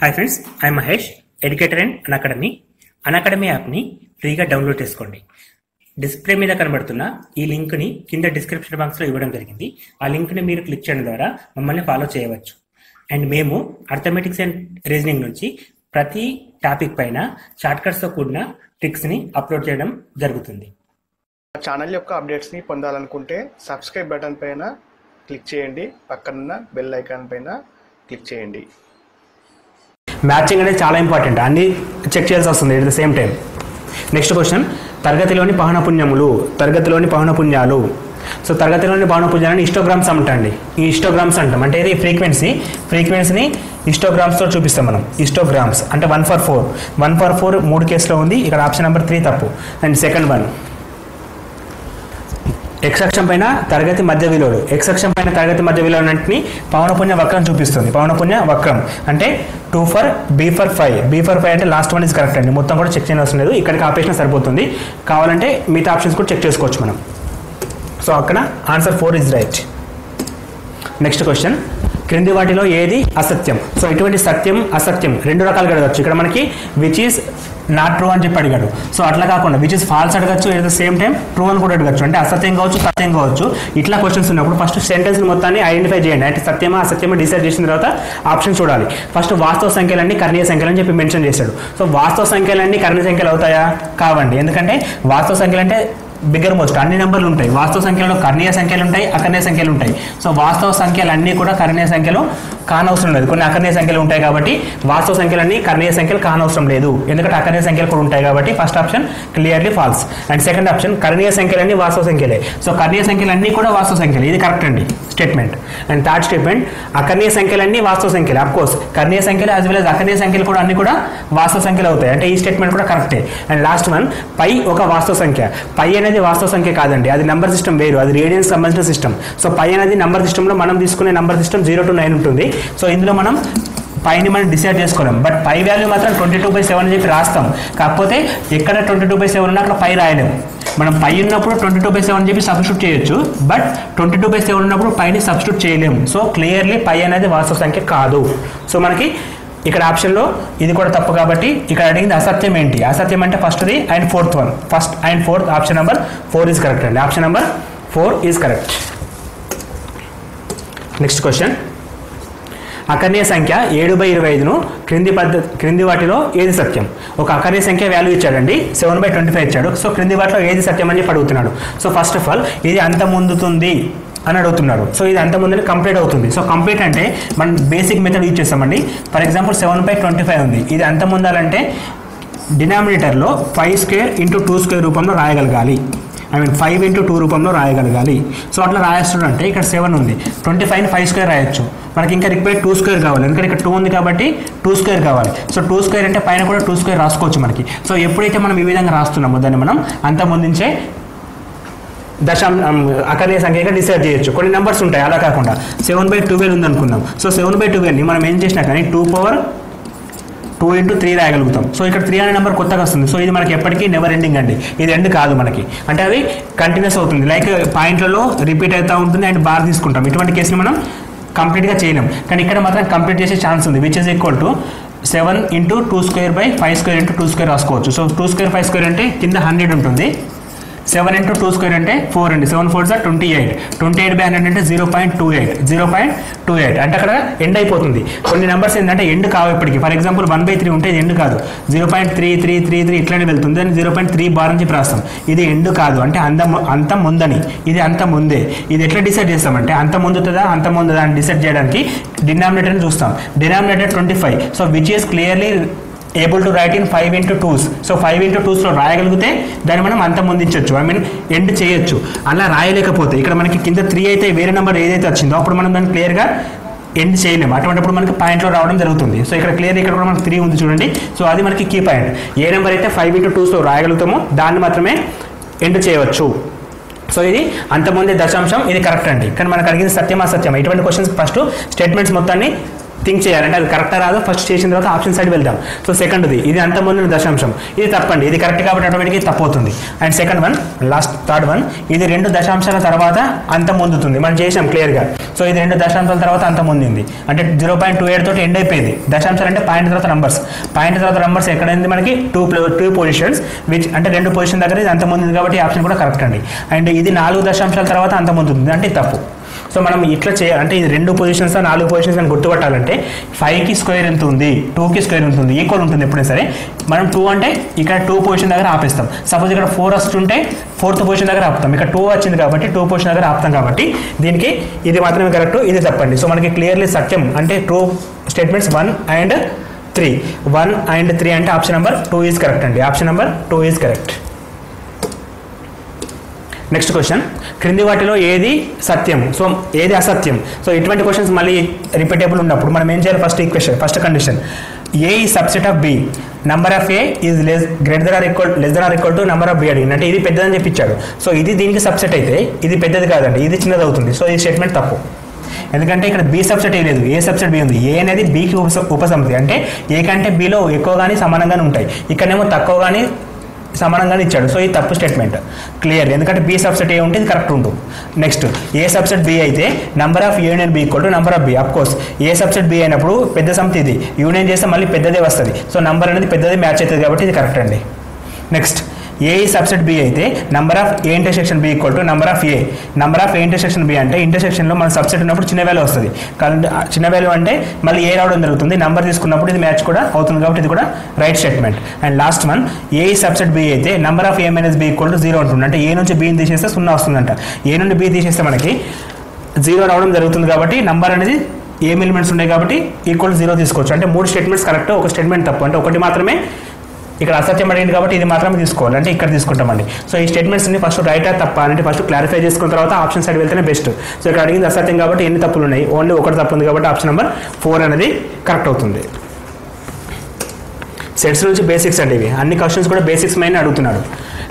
Hi friends, I Mahesh, educator and Unacademy యాప్ని ఫ్రీగా download చేసుకోండి. డిస్ప్లే మీద కనబడుతున్న ఈ లింక్ని కింద డిస్క్రిప్షన్ బాక్స్లో ఇవ్వడం జరిగింది. ఆ లింక్ని మీరు క్లిక్ చేయడం ద్వారా మమ్మల్ని ఫాలో చేయవచ్చు. అండ్ మేము అర్థమెటిక్స్ అండ్ రీజనింగ్ నుంచి ప్రతి టాపిక్ పైన షార్ట్కట్స్తో కూడిన ట్రిక్స్ని అప్లోడ్ చేయడం జరుగుతుంది. ఛానల్ యొక్క అప్డేట్స్ని పొందాలనుకుంటే సబ్స్క్రైబ్ బటన్ పైన క్లిక్ చేయండి, పక్కనున్న బెల్ ఐకాన్ పైన క్లిక్ చేయండి. మ్యాచింగ్ అనేది చాలా ఇంపార్టెంట్, అన్ని చెక్ చేయాల్సి వస్తుంది at the same time. Next question, తరగతిలోని పౌనపున్యాలు. సో తరగతిలోని పౌనపున్యాలని హిస్టోగ్రామ్స్ అంటండి. ఈ హిస్టోగ్రామ్స్ అంటాం అంటే ఇది ఫ్రీక్వెన్సీని హిస్టోగ్రామ్స్తో చూపిస్తాం మనం. హిస్టోగ్రామ్స్ అంటే 1/4 3 కేసులో ఉంది. ఇక్కడ ఆప్షన్ నెంబర్ 3 తప్పు. అండ్ సెకండ్ వన్, ఎక్స్ అక్షం పైన తరగతి మధ్య విలువలు. ఎక్స్ అక్షం పైన తరగతి మధ్య విలువలన్నింటినీ పౌనపున్య వక్రం చూపిస్తుంది. పౌనపున్య వక్రం అంటే 2 for B/5 అంటే లాస్ట్ వన్ ఇస్ కరెక్ట్ అండి. మొత్తం కూడా చెక్ చేయవలసిన లేదు, ఇక్కడికి ఆపేసిన సరిపోతుంది. కావాలంటే మిగతా ఆప్షన్స్ కూడా చెక్ చేసుకోవచ్చు మనం. సో అక్కడ answer 4 is right. Next question, క్రింది వాటిలో ఏది అసత్యం? సో ఇటువంటి సత్యం అసత్యం రెండు రకాలుగా అడగచ్చు. ఇక్కడ మనకి విచ్ ఈస్ నాట్ ట్రూ అని చెప్పి అడిగాడు. సో అట్లా కాకుండా విచ్ ఇస్ ఫాల్స్ అడగచ్చు, at the same time true అని కూడా అడగచ్చు. అంటే అసత్యం కావచ్చు, సత్యం కావచ్చు. ఇట్లా క్వశ్చన్స్ ఉన్నప్పుడు ఫస్ట్ సెంటెన్స్ మొత్తాన్ని ఐడెంటిఫై చేయండి. అంటే సత్యమా అసత్యమా డిసైడ్ చేసిన తర్వాత ఆప్షన్ చూడాలి. ఫస్ట్ వాస్తవ సంఖ్యలన్నీ కర్ణీయ సంఖ్యలు అని చెప్పి మెన్షన్ చేశాడు. సో వాస్తవ సంఖ్యలన్నీ కర్ణీయ సంఖ్యలు అవుతాయా? కావండి. ఎందుకంటే వాస్తవ సంఖ్యలు అంటే బిగ్గర్ మోస్ట్ అన్ని నెంబర్లు ఉంటాయి. వాస్తవ సంఖ్యలో కర్ణీయ సంఖ్యలు ఉంటాయి, అకర్ణీయ సంఖ్యలు ఉంటాయి. సో వాస్తవ సంఖ్యలు అన్నీ కూడా కర్ణీయ సంఖ్యలు కానవసరం లేదు. కొన్ని అకర్ణీయ సంఖ్యలు ఉంటాయి కాబట్టి వాస్తవ సంఖ్యలన్నీ కర్ణీయ సంఖ్యలు కానవసరం లేదు. ఎందుకంటే అకర్ణీయ సంఖ్యలు కూడా ఉంటాయి కాబట్టి first option clearly false. And second option, కర్ణీయ సంఖ్యలన్నీ వాస్తవ సంఖ్యలే. సో కర్ణీయ సంఖ్యలన్నీ కూడా వాస్తవ సంఖ్యలు, ఇది కరెక్ట్ అండి స్టేట్మెంట్. అండ్ థర్డ్ స్టేట్మెంట్, అకర్ణీయ సంఖ్యలన్నీ వాస్తవ సంఖ్యలు. అఫ్ కోర్స్ కర్ణీయ సంఖ్యలు యాజ్ వెల్ యాజ్ అకర్ణీయ సంఖ్యలు కూడా అన్ని కూడా వాస్తవ సంఖ్యలు అవుతాయి. అంటే ఈ స్టేట్మెంట్ కూడా కరెక్టే. అండ్ లాస్ట్ వన్, పై ఒక వాస్తవ సంఖ్య. పై అనేది వాస్తవ సంఖ్య కాదండి, అది నంబర్ సిస్టమ్ వేరు, అది రేడియన్స్ సంబంధించిన సిస్టమ్. సో పై అనేది నంబర్ సిస్టంలో మనం తీసుకునే నంబర్ సిస్టమ్ 0 to 9 ఉంటుంది. సో ఇందులో మనం పైని మనం డిసైడ్ చేసుకోలేం. బట్ పై వాల్యూ మాత్రం 22/7 అని చెప్పి రాస్తాం. కాకపోతే ఎక్కడ 22/7 ఉన్నా అక్కడ పై రాయలేము. మనం పై ఉన్నప్పుడు 22/7 అని చెప్పి సబ్స్టిట్యూట్ చేయొచ్చు. బట్ 22/7 ఉన్నప్పుడు పైని సబ్స్టిట్యూట్ చేయలేము. సో క్లియర్లీ పై అనేది వాస్తవ సంఖ్య కాదు. సో మనకి ఇక్కడ ఆప్షన్లో ఇది కూడా తప్పు కాబట్టి ఇక్కడ అడిగింది అసత్యం ఏంటి? అసత్యం అంటే ఫస్ట్ది and fourth one. First and fourth option number 4 is correct అండి. Option number 4 is correct. Next question, అకర్ణీయ సంఖ్య 7/25ను క్రింది వాటిలో ఏది సత్యం? ఒక అకర్ణీయ సంఖ్య వాల్యూ ఇచ్చాడండి, 7/25 ఇచ్చాడు. సో క్రింది వాటిలో ఏది సత్యం అని చెప్పి అడుగుతున్నాడు. సో ఫస్ట్ ఆఫ్ ఆల్ ఇది అంతమొందుతుంది అని అడుగుతున్నాడు. సో ఇది అంతమొందని కంప్లీట్ అవుతుంది. సో కంప్లీట్ అంటే మనం బేసిక్ మెథడ్ యూజ్ చేస్తామండి. ఫర్ ఎగ్జాంపుల్ 7/25 ఉంది, ఇది అంతమొందాలంటే డినామినేటర్లో 5² × 2² రూపంలో రాయగలగాలి. 5 × 2 రూపంలో రాయగలగాలి. సో అట్లా రాయేస్తుంటే ఇక్కడ 7 ఉంది, 25ని 5² రాయొచ్చు. మనకి ఇంకా రిక్వైర్డ్ 2² కావాలి, ఎందుకంటే ఇక్కడ 2 ఉంది కాబట్టి 2² కావాలి. సో 2² అంటే పైన కూడా 2² రాసుకోవచ్చు మనకి. సో ఎప్పుడైతే మనం ఈ విధంగా రాస్తున్నామో దాన్ని మనం అంతమొందించే అకర్ణీయ సంఖ్యగా డిసైడ్ చేయొచ్చు. కొన్ని నెంబర్స్ ఉంటాయి అలా కాకుండా. 7/12 ఉంది అనుకుందాం. సో 7/12ని మనం ఏం చేసినా కానీ 2 × 3 రాయగలుగుతాం. సో ఇక్కడ 3 అనే నెంబర్ కొత్తగా వస్తుంది. సో ఇది మనకి ఎప్పటికీ నెవర్ ఎండింగ్ అండి, ఇది ఎండ్ కాదు మనకి. అంటే అది కంటిన్యూస్ అవుతుంది, లైక్ పాయింట్లలో రిపీట్ అవుతూ ఉంటుంది అండ్ బార్ తీసుకుంటాం. ఇటువంటి కేసుని మనం కంప్లీట్గా చేయలేం. కానీ ఇక్కడ మాత్రం కంప్లీట్ చేసే ఛాన్స్ ఉంది. విచ్ ఈజ్ ఈక్వల్ టు 7 × 2² / 5² × 2² రాసుకోవచ్చు. సో 2² 5² అంటే కింద 100 ఉంటుంది. 7 × 2² అంటే 4 అండి. 7 4 are 28. 28/100 అంటే 0.28 అంటే అక్కడ ఎండ్ అయిపోతుంది. కొన్ని నెంబర్స్ ఏంటంటే ఎండ్ కావు ఇప్పటికి. ఫర్ ఎగ్జాంపుల్ 1/3 ఉంటే ఇది ఎండ్ కాదు, 0.3333 ఇట్లానే వెళ్తుంది. అని 0.3 బార్ అని చెప్పి రాస్తాం. ఇది ఎండ్ కాదు, అంటే అంత ముందని. ఇది అంత ముందే. ఇది ఎట్లా డిసైడ్ చేస్తామంటే అంత ముందుతుందా అంత ముందుదా అని డిసైడ్ చేయడానికి డినామినేటర్ని చూస్తాం. Denominator 25. So which is clearly able to right in 5 × 2s. So 5 × 2sలో రాయగలిగితే దాన్ని మనం అంత ముందించవచ్చు, ఎండ్ చేయొచ్చు. అలా రాయలేకపోతే ఇక్కడ మనకి కింద 3 అయితే వేరే నెంబర్ ఏదైతే వచ్చిందో అప్పుడు మనం దాన్ని క్లియర్గా ఎండ్ చేయలేము. అటువంటిప్పుడు మనకి పాయింట్లో రావడం జరుగుతుంది. సో ఇక్కడ క్లియర్ ఇక్కడ కూడా మనకి 3 ఉంది చూడండి. సో అది మనకి కీ పాయింట్. ఏ నెంబర్ అయితే 5 × 2sలో రాయగలుగుతామో దాన్ని మాత్రమే ఎండ్ చేయవచ్చు. సో ఇది అంతకుముందే దశాంశం, ఇది కరెక్ట్ అండి. కానీ మనకు అడిగింది సత్యం అసత్యం. ఇటువంటి క్వశ్చన్స్ ఫస్ట్ స్టేట్మెంట్స్ మొత్తాన్ని థింక్ చేయాలంటే అది కరెక్టా రాదో ఫస్ట్ చేసిన తర్వాత ఆప్షన్ సైడ్ వెళ్దాం. సో సెకండ్ది ఇది అంత ముందు దశాంశం, ఇది తప్పండి, ఇది కరెక్ట్ కాబట్టి ఆటోమేటిక్గా తప్పు అవుతుంది. And second one last third one, ఇది 2 దశాంశాల తర్వాత అంత ముందుతుంది, మనం చేసాం క్లియర్గా. సో ఇది 2 దశాంశాల తర్వాత అంత ముందింది అంటే 0.28 తోటి ఎండ్ అయిపోయింది. దశాంశాలు అంటే పాయింట్ తర్వాత నంబర్స్, పాయింట్ తర్వాత నంబర్స్ ఎక్కడైంది మనకి 2 పొజిషన్స్ విచ్ అంటే 2 పొజిషన్ దగ్గర ఇది అంత ముందు కాబట్టి ఆప్షన్ కూడా కరెక్ట్ అండి. అండ్ ఇది 4 దశాంశాల తర్వాత అంత ముందుతుంది అంటే తప్పు. సో మనం ఇట్లా చేయాలి అంటే ఇది 2 పొజిషన్స్ 4 పొజిషన్స్ అని గుర్తుపట్టాలంటే 5కి స్క్వేర్ ఎంత ఉంది, 2కి స్క్వేర్ ఎంత ఉంది, ఈక్వల్ ఉంటుంది ఎప్పుడైనా సరే. మనం 2 అంటే ఇక్కడ 2 పొజిషన్ దగ్గర ఆపేస్తాం. సపోజ్ ఇక్కడ 4 వస్తుంటే 4th పొజిషన్ దగ్గర ఆపుతాం, ఇక్కడ 2 వచ్చింది కాబట్టి 2 పొజిషన్ దగ్గర ఆపుతాం కాబట్టి దీనికి ఇది మాత్రమే కరెక్ట్, ఇది తప్పండి. సో మనకి క్లియర్లీ సత్యం అంటే ట్రూ స్టేట్మెంట్స్ 1 and 3, 1 and 3 అంటే ఆప్షన్ నెంబర్ 2 ఈజ్ కరెక్ట్ అండి. Option number 2 is correct. Next question, క్రింది వాటిలో ఏది సత్యం, సో ఏది అసత్యం. సో ఇటువంటి క్వశ్చన్స్ మళ్ళీ రిపీటబుల్ ఉన్నప్పుడు మనం ఏం చేయాలి, first equation first condition A is subset of B, number of A is greater or equal to number of B అడిగింది అంటే ఇది పెద్దదని చెప్పించాడు. సో ఇది దీనికి సబ్సెట్ అయితే ఇది పెద్దది కాదండి, ఇది చిన్నది అవుతుంది. సో ఈ స్టేట్మెంట్ తప్పు, ఎందుకంటే ఇక్కడ బి సబ్సెట్ ఏ లేదు, ఏ సబ్సెట్ బి ఉంది. ఏ అనేది బికి ఉపసమితి అంటే ఏ కంటే బిలో ఎక్కువ కానీ సమానంగానే ఉంటాయి, ఇక్కడనేమో తక్కువ కానీ సమానంగానే ఇచ్చాడు. సో ఇది తప్పు స్టేట్మెంట్ క్లియర్, ఎందుకంటే బి సబ్సెట్ ఏ ఉంటే ఇది కరెక్ట్ ఉంటుంది. నెక్స్ట్ ఏ సబ్సెట్ బి అయితే number of union B equal to number of B. Of course A subset B అయినప్పుడు పెద్ద సమితి ఇది, యూనియన్ చేస్తే మళ్ళీ పెద్దదే వస్తుంది. సో నంబర్ అనేది పెద్దది మ్యాచ్ అవుతుంది కాబట్టి ఇది కరెక్ట్ అండి. నెక్స్ట్ ఏ సబ్సెట్ బి అయితే number of A intersection B equal to number of A. Number of A intersection B అంటే ఇంటర్సెక్షన్లో మన సబ్సెట్ ఉన్నప్పుడు చిన్న వాల్యూ వస్తుంది, కానీ చిన్న వాల్యూ అంటే మళ్ళీ ఏ రావడం జరుగుతుంది, నెంబర్ తీసుకున్నప్పుడు ఇది మ్యాచ్ కూడా అవుతుంది కాబట్టి ఇది కూడా right statement. And last one A subset B అయితే number of A minus B equal to 0 ఉంటుంది, అంటే ఏ నుంచి బిని తీసేస్తే 0 వస్తుందంట. ఏ నుండి బి తీసేస్తే మనకి 0 రావడం జరుగుతుంది కాబట్టి నంబర్ అనేది ఏం ఎలిమెంట్స్ ఉన్నాయి కాబట్టి ఈక్వల్ టు 0 తీసుకోవచ్చు. అంటే 3 స్టేట్మెంట్స్ కరెక్ట్, ఒక స్టేట్మెంట్ తప్పు, అంటే ఒకటి మాత్రమే ఇక్కడ అసత్యం అడిగింది కాబట్టి ఇది మాత్రమే తీసుకోవాలి, అంటే ఇక్కడ తీసుకుంటామండి. సో ఈ స్టేట్మెంట్స్ని ఫస్ట్ రైటా తప్ప అంటే ఫస్ట్ క్లారిఫై చేసుకున్న తర్వాత ఆప్షన్ సైడ్ వెళ్తేనే బెస్ట్. సో ఇక్కడ అడిగింది అసత్యం కాబట్టి ఎన్ని తప్పులు ఉన్నాయి, ఓన్లీ ఒకటి తప్పు ఉంది కాబట్టి ఆప్షన్ నెంబర్ 4 అనేది కరెక్ట్ అవుతుంది. సెట్స్ నుంచి బేసిక్స్ అండి ఇవి, అన్ని క్వశ్చన్స్ కూడా బేసిక్స్ మైన అడుగుతున్నాడు.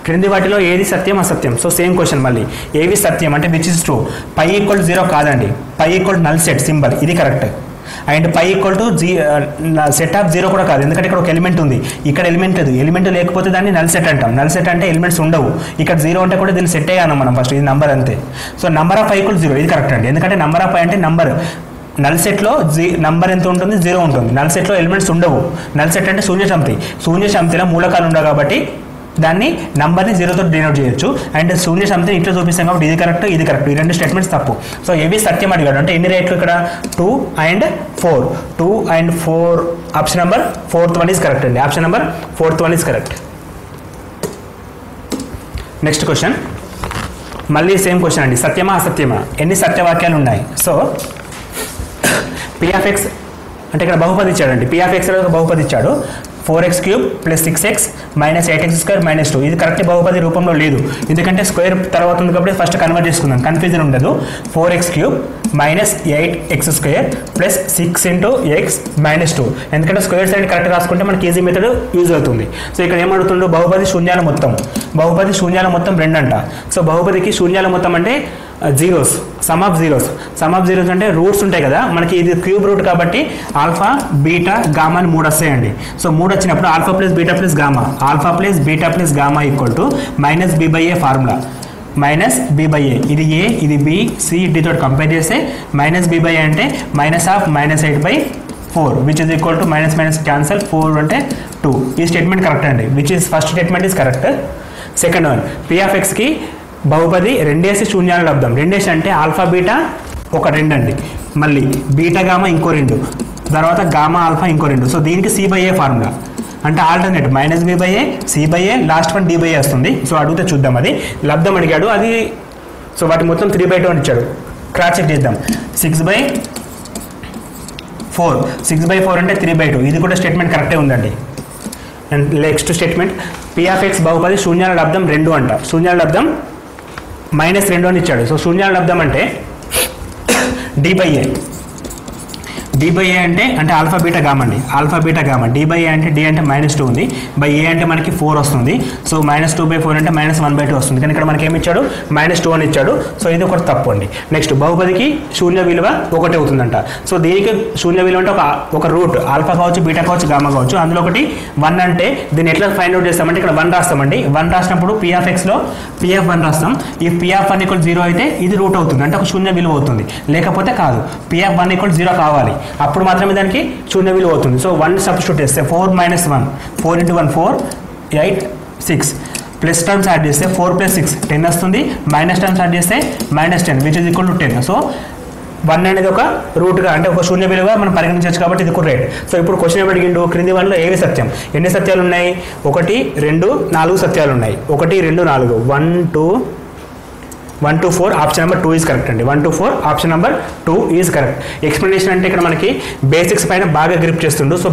క్రింది వాటిలో ఏది సత్యం అసత్యం. సో సేమ్ క్వశ్చన్ మళ్ళీ ఏవి సత్యం అంటే which is true. Phi equal 0 కాదండి, phi equal null set symbol ఇది correct. And phi equal to set of 0 కూడా కాదు, ఎందుకంటే ఇక్కడ ఒక ఎలిమెంట్ ఉంది, ఇక్కడ ఎలిమెంట్ లేదు. ఎలిమెంట్ లేకపోతే దాన్ని నల్ సెట్ అంటాం. నల్ సెట్ అంటే ఎలిమెంట్స్ ఉండవు, ఇక్కడ 0 అంటే కూడా దీన్ని సెట్ అయ్యాను మనం ఫస్ట్, ఇది నంబర్ అంతే. సో నంబర్ ఆఫ్ 5 ఇది కరెక్ట్ అండి, ఎందుకంటే నంబర్ ఆఫ్ 5 అంటే నంబర్. నల్ సెట్లో నంబర్ ఎంత ఉంటుంది, 0 ఉంటుంది. నల్ సెట్లో ఎలిమెంట్స్ ఉండవు. నల్ సెట్ అంటే శూన్య సమితి, శూన్య సమితిలో మూలకాలు ఉండవు కాబట్టి దాన్ని నంబర్ని 0తో డినోట్ చేయొచ్చు. అండ్ శూన్య సమితిని ఇంట్లో చూపిస్తాం కాబట్టి ఇది కరెక్ట్, ఇది కరెక్ట్, ఈ 2 స్టేట్మెంట్స్ తప్పు. సో ఏవి సత్యం అడిగాడు అంటే ఎన్ని రేట్లు ఇక్కడ 2 and 4, 2 and 4 option number 4th one is correct అండి. Option number 4th one is correct. Next question మళ్ళీ సేమ్ క్వశ్చన్ అండి, సత్యమా అసత్యమా, ఎన్ని సత్యవాక్యాలు ఉన్నాయి. సో p(x) అంటే ఇక్కడ బహుపది ఇచ్చాడండి, p(x) బహుపది ఇచ్చాడు 4x³ + 6x - 8x² - 2. ఇది కరెక్ట్ బహుపది రూపంలో లేదు, ఎందుకంటే స్క్వేర్ తర్వాత ఉంది కాబట్టి ఫస్ట్ కన్వర్ట్ చేసుకుందాం, కన్ఫ్యూజన్ ఉండదు. 4x³ - 8x² + 6 × x - 2, ఎందుకంటే స్క్వేర్ సైడ్ కరెక్ట్ రాసుకుంటే మనకి ఈజీ మెథడ్ యూజ్ అవుతుంది. సో ఇక్కడ ఏమడుతుండో బహుపది శూన్యాల మొత్తం, బహుపది శూన్యాల మొత్తం 2 అంట. సో బహుపదికి శూన్యాల మొత్తం అంటే జీరోస్, సమ్ ఆఫ్ జీరోస్ అంటే రూట్స్ ఉంటాయి కదా మనకి, ఇది క్యూబ్ రూట్ కాబట్టి ఆల్ఫా బీటా గామా అని 3 వస్తాయండి. సో 3 వచ్చినప్పుడు alpha plus beta plus gamma, alpha plus beta plus gamma equal to -b/a formula, -b/a ఇది ఏ ఇది బి సి డి తోటి కంపేర్ చేస్తే -b/a అంటే -8/4 which is equal to minus cancel 4 అంటే 2. ఈ స్టేట్మెంట్ కరెక్ట్ అండి, which is first statement is correct. Second one p(x)కి బహుపది 2s శూన్యాల లబ్దం, 2s అంటే ఆల్ఫా బీటా ఒక 2 అండి, మళ్ళీ బీటా గామా ఇంకో 2, తర్వాత గామా ఆల్ఫా ఇంకో 2. సో దీనికి c/a ఫార్ములా అంటే alternate -b/a c/a last one d/a వస్తుంది. సో అడిగితే చూద్దాం, అది లబ్దం అడిగాడు అది. సో వాటి మొత్తం 3/2 అని ఇచ్చాడు, క్రాస్ చెక్ చేద్దాం. 6/4 అంటే 3/2, ఇది కూడా స్టేట్మెంట్ కరెక్టే ఉందండి. అండ్ నెక్స్ట్ స్టేట్మెంట్ p(x) బహుపది శూన్యాల లబ్దం 2 అంట, శూన్యాల లబ్దం -2 అని ఇచ్చాడు. సో శూన్యాల లబ్దం అంటే d/a, డి బై ఏ అంటే ఆల్ఫా బీటా గామా అండి, alpha beta gamma. D by A అంటే డి అంటే -2 ఉంది, బై ఏ అంటే మనకి 4 వస్తుంది. సో -2/4 అంటే -1/2 వస్తుంది. కానీ ఇక్కడ మనకి ఏమి ఇచ్చాడు, -2 అని ఇచ్చాడు. సో ఇది ఒకటి తప్పు అండి. నెక్స్ట్ బహుపదికి శూన్య విలువ 1 అవుతుందంట. సో దీనికి శూన్య విలువ అంటే ఒక రూట్ ఆల్ఫా కావచ్చు, బీటా కావచ్చు, గామా కావచ్చు. అందులో ఒకటి 1 అంటే దీన్ని ఎట్లా ఫైండ్ అవుట్ చేస్తామంటే ఇక్కడ 1 రాస్తామండి. 1 రాసినప్పుడు P(x)లో P(1) రాస్తాం. ఈ P(1 = 0) అయితే ఇది రూట్ అవుతుంది, అంటే ఒక శూన్య విలువ అవుతుంది. లేకపోతే కాదు, P(1 = 0) కావాలి, అప్పుడు మాత్రమే దానికి శూన్య విలువ అవుతుంది. సో 1 సబ్స్టిట్యూట్ చేస్తే 4 - 1 4 × 1 4 8 6 ప్లస్ టర్మ్స్ యాడ్ చేస్తే 4 + 6 10 వస్తుంది. మైనస్ టర్మ్స్ యాడ్ చేస్తే -10 which is equal to 10. So 1 అనేది ఒక రూట్గా అంటే ఒక శూన్య విలువ మనం పరిగణించవచ్చు కాబట్టి ఇది కూడా రైట్. సో ఇప్పుడు క్వశ్చన్ ఏమి అడిగిండు, క్రింది వాటిలో ఏవి సత్యం? ఎన్ని సత్యాలు ఉన్నాయి? 1 2 4 సత్యాలు ఉన్నాయి. 1 2 4 1 2 4 ఆప్షన్ నెంబర్ 2 ఈజ్ కరెక్ట్ అండి. 1 2 4 option number 2 is correct. Explanation అంటే ఇక్కడ మనకి బేసిక్స్ పైన బాగా గ్రిప్ చేస్తుండు. సో